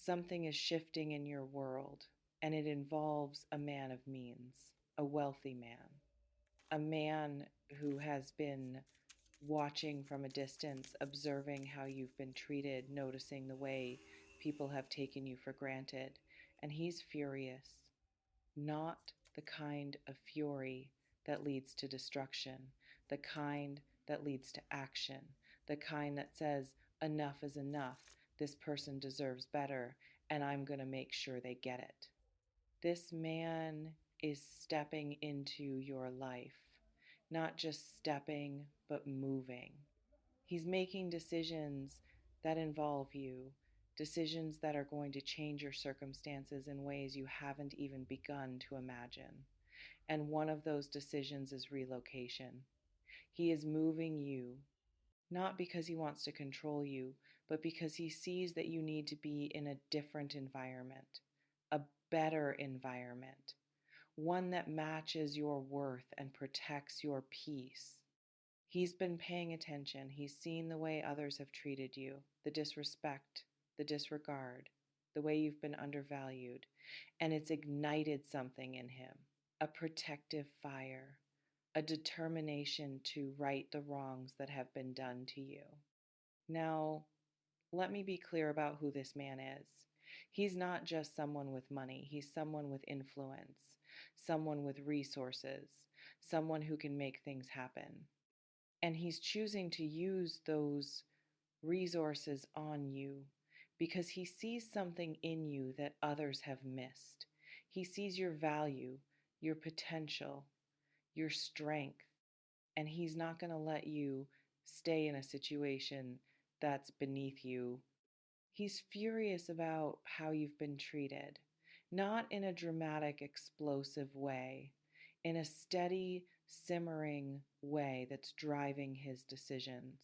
Something is shifting in your world, and it involves a man of means, a wealthy man, a man who has been watching from a distance, observing how you've been treated, noticing the way people have taken you for granted. And he's furious, not the kind of fury that leads to destruction, the kind that leads to action, the kind that says, enough is enough, this person deserves better, and I'm going to make sure they get it. This man is stepping into your life, not just stepping, but moving. He's making decisions that involve you, decisions that are going to change your circumstances in ways you haven't even begun to imagine. And one of those decisions is relocation. He is moving you, not because he wants to control you, but because he sees that you need to be in a different environment, a better environment, one that matches your worth and protects your peace. He's been paying attention. He's seen the way others have treated you, the disrespect, the disregard, the way you've been undervalued, and it's ignited something in him, a protective fire, a determination to right the wrongs that have been done to you. Now, let me be clear about who this man is. He's not just someone with money, he's someone with influence, someone with resources, someone who can make things happen. And he's choosing to use those resources on you because he sees something in you that others have missed. He sees your value, your potential, your strength, and he's not going to let you stay in a situation that's beneath you. He's furious about how you've been treated, not in a dramatic, explosive way, in a steady, simmering way that's driving his decisions.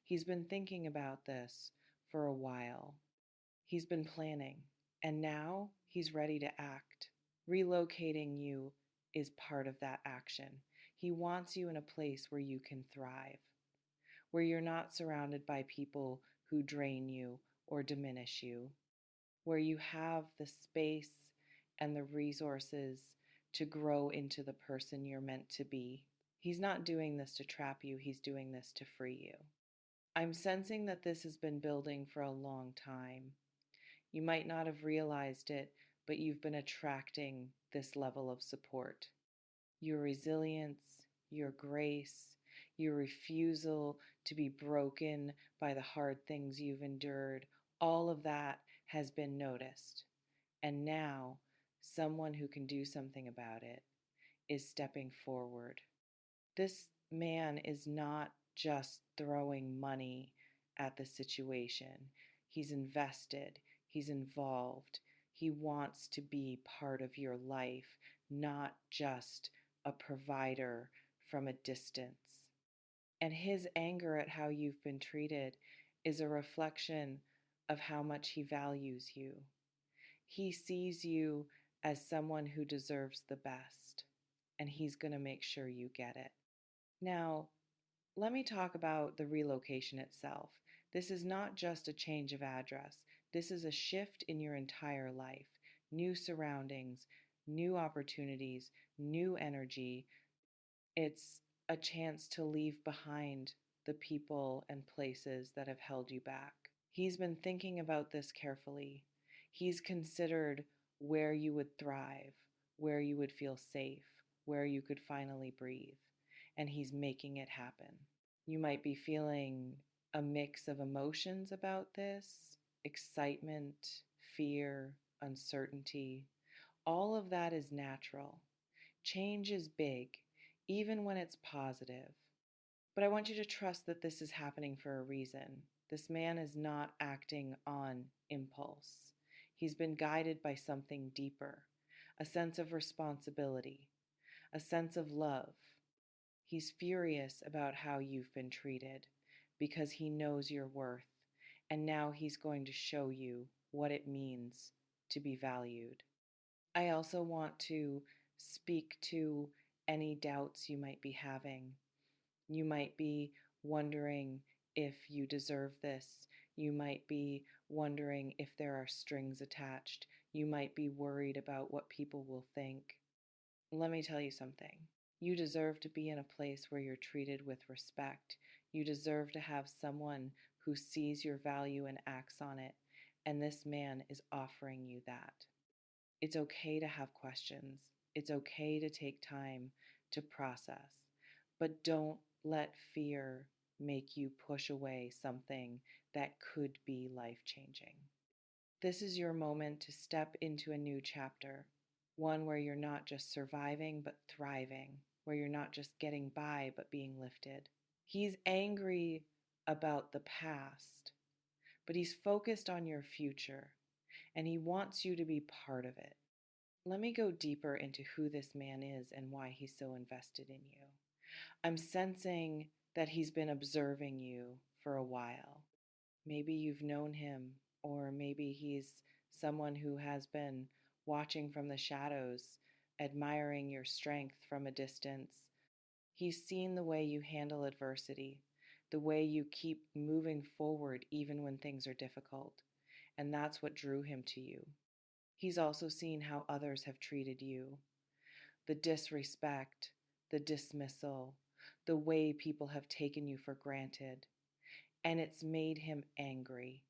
He's been thinking about this for a while. He's been planning, and now he's ready to act. Relocating you is part of that action. He wants you in a place where you can thrive, where you're not surrounded by people who drain you or diminish you, where you have the space and the resources to grow into the person you're meant to be. He's not doing this to trap you, he's doing this to free you. I'm sensing that this has been building for a long time. You might not have realized it, but you've been attracting this level of support. Your resilience, your grace, your refusal to be broken by the hard things you've endured, all of that has been noticed. And now, someone who can do something about it is stepping forward. This man is not just throwing money at the situation. He's invested, he's involved. He wants to be part of your life, not just a provider from a distance. And his anger at how you've been treated is a reflection of how much he values you. He sees you as someone who deserves the best, and he's going to make sure you get it. Now, let me talk about the relocation itself. This is not just a change of address. This is a shift in your entire life. New surroundings, new opportunities, new energy. It's a chance to leave behind the people and places that have held you back. He's been thinking about this carefully. He's considered where you would thrive, where you would feel safe, where you could finally breathe, and he's making it happen. You might be feeling a mix of emotions about this: excitement, fear, uncertainty. All of that is natural. Change is big, even when it's positive. But I want you to trust that this is happening for a reason. This man is not acting on impulse. He's been guided by something deeper, a sense of responsibility, a sense of love. He's furious about how you've been treated because he knows your worth, and now he's going to show you what it means to be valued. I also want to speak to any doubts you might be having. You might be wondering if you deserve this. You might be wondering if there are strings attached. You might be worried about what people will think. Let me tell you something. You deserve to be in a place where you're treated with respect. You deserve to have someone who sees your value and acts on it. And this man is offering you that. It's okay to have questions. It's okay to take time to process. But don't let fear make you push away something that could be life changing. This is your moment to step into a new chapter, one where you're not just surviving but thriving, where you're not just getting by but being lifted. He's angry about the past, but he's focused on your future and he wants you to be part of it. Let me go deeper into who this man is and why he's so invested in you. I'm sensing that he's been observing you for a while. Maybe you've known him, or maybe he's someone who has been watching from the shadows, admiring your strength from a distance. He's seen the way you handle adversity, the way you keep moving forward even when things are difficult, and that's what drew him to you. He's also seen how others have treated you, the disrespect, the dismissal, the way people have taken you for granted. And it's made him angry,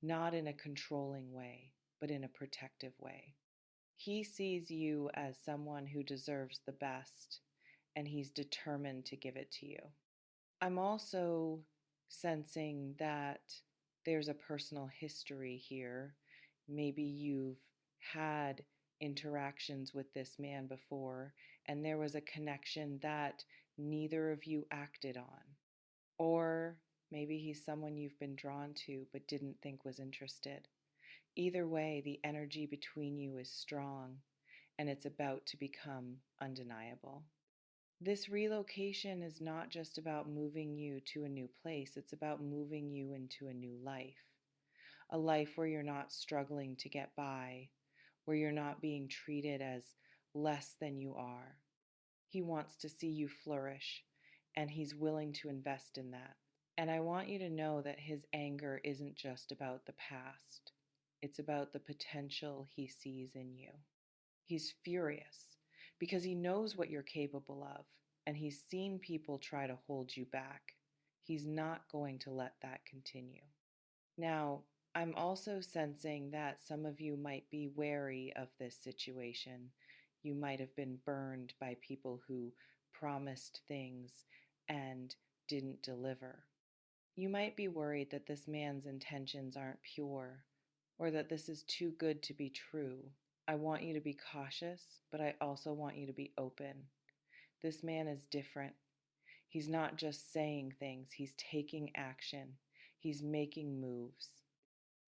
not in a controlling way, but in a protective way. He sees you as someone who deserves the best, and he's determined to give it to you. I'm also sensing that there's a personal history here. Maybe you've had interactions with this man before, and there was a connection that neither of you acted on. Or maybe he's someone you've been drawn to but didn't think was interested. Either way, the energy between you is strong and it's about to become undeniable. This relocation is not just about moving you to a new place, it's about moving you into a new life. A life where you're not struggling to get by, where you're not being treated as less than you are. He wants to see you flourish, and he's willing to invest in that. And I want you to know that his anger isn't just about the past, it's about the potential he sees in you. He's furious because he knows what you're capable of, and he's seen people try to hold you back. He's not going to let that continue. Now, I'm also sensing that some of you might be wary of this situation. You might have been burned by people who promised things and didn't deliver. You might be worried that this man's intentions aren't pure, or that this is too good to be true. I want you to be cautious, but I also want you to be open. This man is different. He's not just saying things, he's taking action, he's making moves.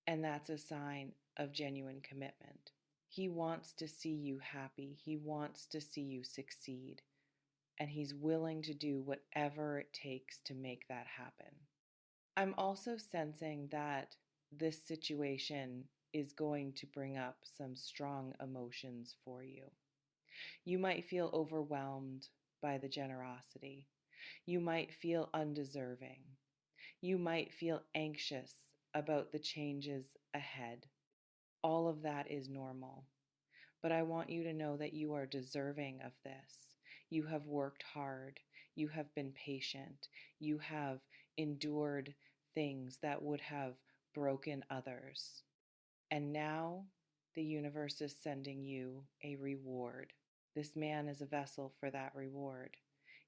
And that's a sign of genuine commitment. He wants to see you happy, he wants to see you succeed, and he's willing to do whatever it takes to make that happen. I'm also sensing that this situation is going to bring up some strong emotions for you. You might feel overwhelmed by the generosity. You might feel undeserving. You might feel anxious about the changes ahead. All of that is normal. But I want you to know that you are deserving of this. You have worked hard. You have been patient. You have endured things that would have broken others. And now the universe is sending you a reward. This man is a vessel for that reward.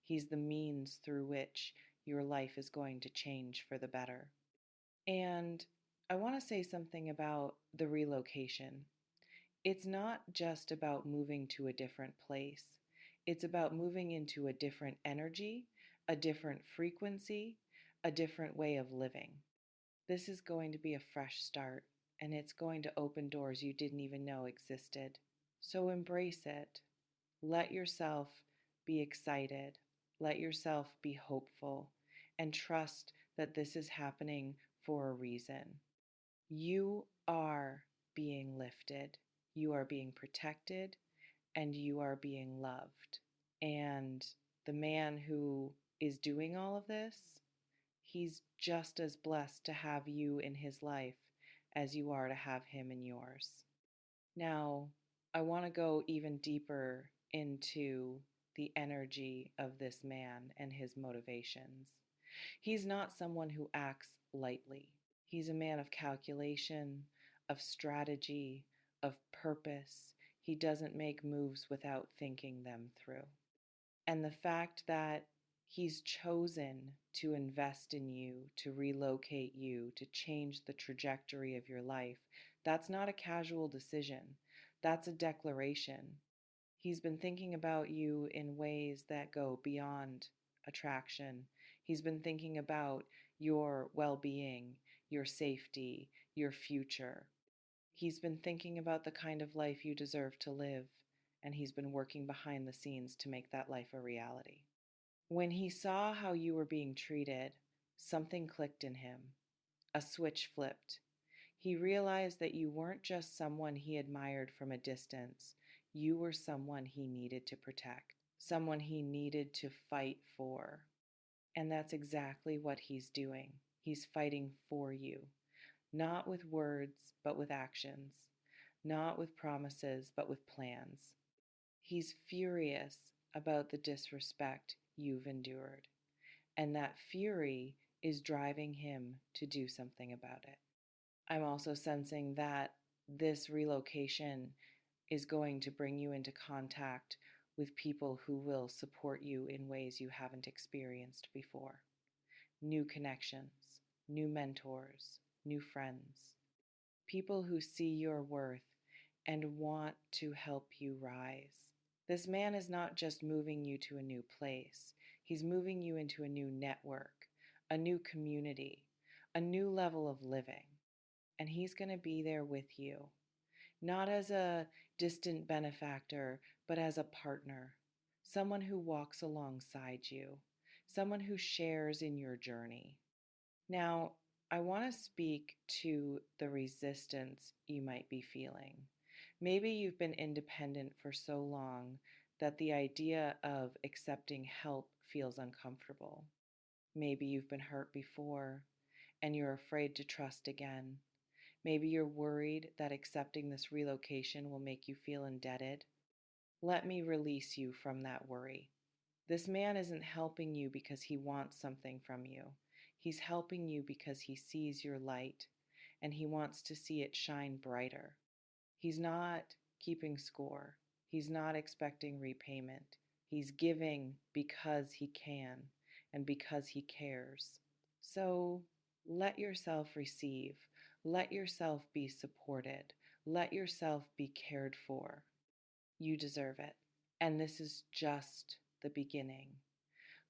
He's the means through which your life is going to change for the better. And I want to say something about the relocation. It's not just about moving to a different place. It's about moving into a different energy, a different frequency, a different way of living. This is going to be a fresh start, and it's going to open doors you didn't even know existed. So embrace it. Let yourself be excited. Let yourself be hopeful, and trust that this is happening for a reason. You are being lifted. You are being protected, and you are being loved. And the man who is doing all of this, he's just as blessed to have you in his life as you are to have him in yours. Now, I want to go even deeper into the energy of this man and his motivations. He's not someone who acts lightly. He's a man of calculation, of strategy, of purpose. He doesn't make moves without thinking them through. And the fact that he's chosen to invest in you, to relocate you, to change the trajectory of your life, that's not a casual decision. That's a declaration. He's been thinking about you in ways that go beyond attraction. He's been thinking about your well being, your safety, your future. He's been thinking about the kind of life you deserve to live, and he's been working behind the scenes to make that life a reality. When he saw how you were being treated, something clicked in him. A switch flipped. He realized that you weren't just someone he admired from a distance, you were someone he needed to protect, someone he needed to fight for. And that's exactly what he's doing. He's fighting for you, not with words, but with actions, not with promises, but with plans. He's furious about the disrespect you've endured, and that fury is driving him to do something about it. I'm also sensing that this relocation is going to bring you into contact with people who will support you in ways you haven't experienced before. New connections, new mentors, new friends, people who see your worth and want to help you rise. This man is not just moving you to a new place, he's moving you into a new network, a new community, a new level of living. And he's going to be there with you, not as a distant benefactor, but as a partner, someone who walks alongside you, someone who shares in your journey. Now, I want to speak to the resistance you might be feeling. Maybe you've been independent for so long that the idea of accepting help feels uncomfortable. Maybe you've been hurt before and you're afraid to trust again. Maybe you're worried that accepting this relocation will make you feel indebted. Let me release you from that worry. This man isn't helping you because he wants something from you. He's helping you because he sees your light and he wants to see it shine brighter. He's not keeping score. He's not expecting repayment. He's giving because he can and because he cares. So let yourself receive. Let yourself be supported. Let yourself be cared for. You deserve it. And this is just the beginning.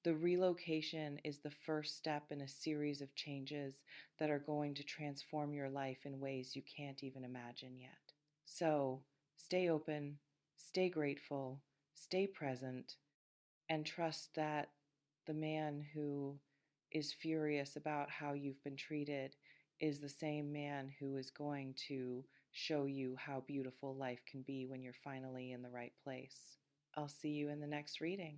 The relocation is the first step in a series of changes that are going to transform your life in ways you can't even imagine yet. So stay open, stay grateful, stay present, and trust that the man who is furious about how you've been treated is the same man who is going to show you how beautiful life can be when you're finally in the right place. I'll see you in the next reading.